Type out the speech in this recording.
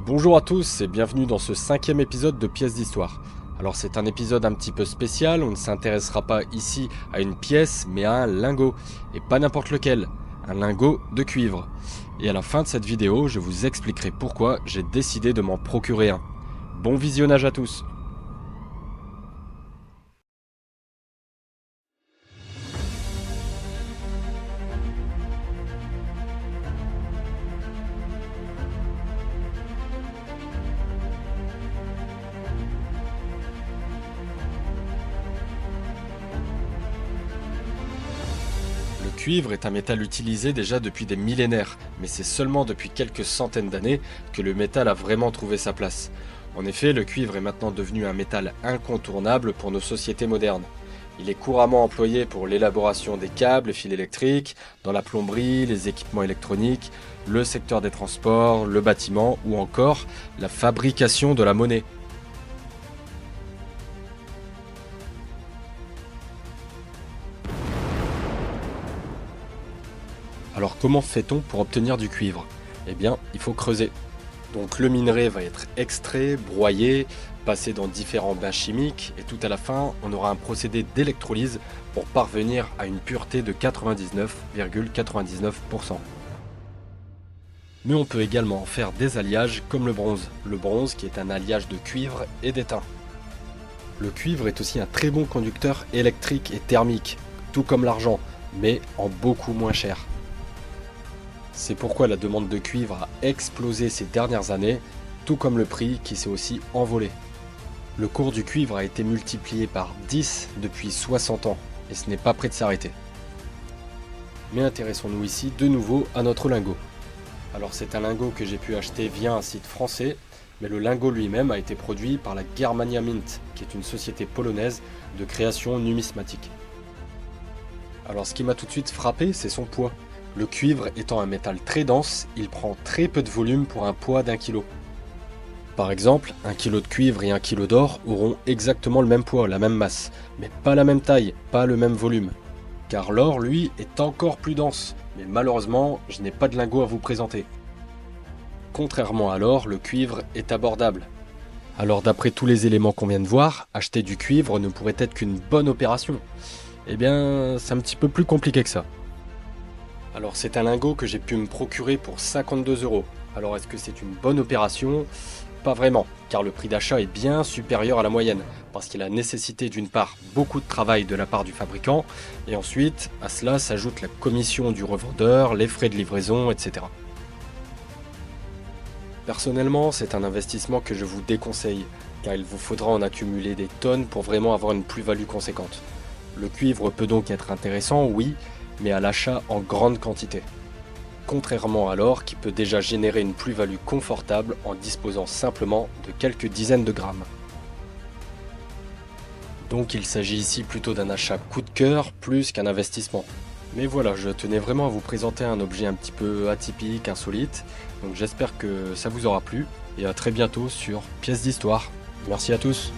Bonjour à tous et bienvenue dans ce 5e épisode de Pièces d'Histoire. Alors c'est un épisode un petit peu spécial, on ne s'intéressera pas ici à une pièce mais à un lingot, et pas n'importe lequel, un lingot de cuivre. Et à la fin de cette vidéo, je vous expliquerai pourquoi j'ai décidé de m'en procurer un. Bon visionnage à tous. Le cuivre est un métal utilisé déjà depuis des millénaires, mais c'est seulement depuis quelques centaines d'années que le métal a vraiment trouvé sa place. En effet, le cuivre est maintenant devenu un métal incontournable pour nos sociétés modernes. Il est couramment employé pour l'élaboration des câbles et fils électriques, dans la plomberie, les équipements électroniques, le secteur des transports, le bâtiment ou encore la fabrication de la monnaie. Alors comment fait-on pour obtenir du cuivre? Eh bien, il faut creuser. Donc le minerai va être extrait, broyé, passé dans différents bains chimiques et tout à la fin, on aura un procédé d'électrolyse pour parvenir à une pureté de 99,99%. Mais on peut également faire des alliages comme le bronze qui est un alliage de cuivre et d'étain. Le cuivre est aussi un très bon conducteur électrique et thermique, tout comme l'argent, mais en beaucoup moins cher. C'est pourquoi la demande de cuivre a explosé ces dernières années, tout comme le prix qui s'est aussi envolé. Le cours du cuivre a été multiplié par 10 depuis 60 ans, et ce n'est pas près de s'arrêter. Mais intéressons-nous ici de nouveau à notre lingot. Alors c'est un lingot que j'ai pu acheter via un site français, mais le lingot lui-même a été produit par la Germania Mint, qui est une société polonaise de création numismatique. Alors ce qui m'a tout de suite frappé, c'est son poids. Le cuivre étant un métal très dense, il prend très peu de volume pour un poids d'1 kg. Par exemple, 1 kg de cuivre et 1 kg d'or auront exactement le même poids, la même masse, mais pas la même taille, pas le même volume. Car l'or, lui, est encore plus dense, mais malheureusement, je n'ai pas de lingot à vous présenter. Contrairement à l'or, le cuivre est abordable. Alors d'après tous les éléments qu'on vient de voir, acheter du cuivre ne pourrait être qu'une bonne opération. Eh bien, c'est un petit peu plus compliqué que ça. Alors c'est un lingot que j'ai pu me procurer pour 52 euros. Alors est-ce que c'est une bonne opération? Pas vraiment, car le prix d'achat est bien supérieur à la moyenne, parce qu'il a nécessité d'une part beaucoup de travail de la part du fabricant, et ensuite à cela s'ajoute la commission du revendeur, les frais de livraison, etc. Personnellement, c'est un investissement que je vous déconseille, car il vous faudra en accumuler des tonnes pour vraiment avoir une plus-value conséquente. Le cuivre peut donc être intéressant, oui, mais à l'achat en grande quantité. Contrairement à l'or qui peut déjà générer une plus-value confortable en disposant simplement de quelques dizaines de grammes. Donc il s'agit ici plutôt d'un achat coup de cœur plus qu'un investissement. Mais voilà, je tenais vraiment à vous présenter un objet un petit peu atypique, insolite, donc j'espère que ça vous aura plu, et à très bientôt sur Pièces d'Histoire. Merci à tous.